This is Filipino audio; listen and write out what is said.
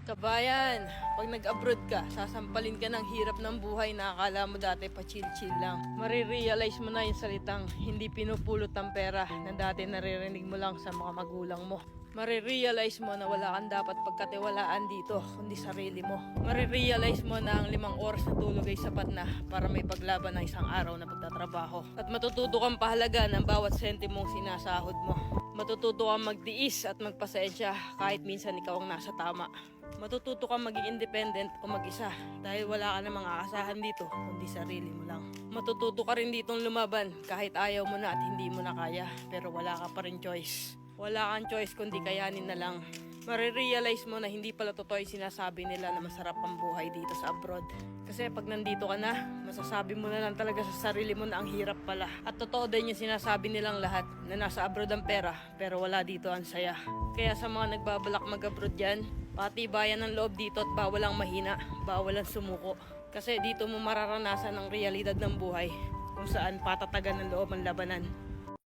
Kabayan, pag nag-abroad ka, sasampalin ka ng hirap ng buhay na akala mo dati pa chill-chill lang. Marirealize mo na yung salitang hindi pinupulot ng pera na dati naririnig mo lang sa mga magulang mo. Marirealize mo na wala kang dapat pagkatiwalaan dito, kundi sarili mo. Marirealize mo na ang 5 oras na tulog ay sapat na para may paglaban ng isang araw na pagtatrabaho. At matututo kang pahalaga ng bawat sentimong sinasahod mo. Matututo kang magtiis at magpasensya kahit minsan ikaw ang nasa tama. Matututo kang maging independent o mag-isa dahil wala ka na mga aasahan dito kundi sarili mo lang. Matututo ka rin ditong lumaban kahit ayaw mo na at hindi mo na kaya pero wala ka pa rin choice. Wala kang choice kundi kayanin na lang. Marirealize mo na hindi pala totoo yung sinasabi nila na masarap ang buhay dito sa abroad. Kasi pag nandito ka na, masasabi mo na lang talaga sa sarili mo na ang hirap pala. At totoo din yung sinasabi nilang lahat na nasa abroad ang pera pero wala dito ang saya. Kaya sa mga nagbabalak mag-abroad dyan, patibayan ng loob dito at bawal ang mahina, bawal ang sumuko. Kasi dito mo mararanasan ang realidad ng buhay kung saan patatagan ng loob ang labanan.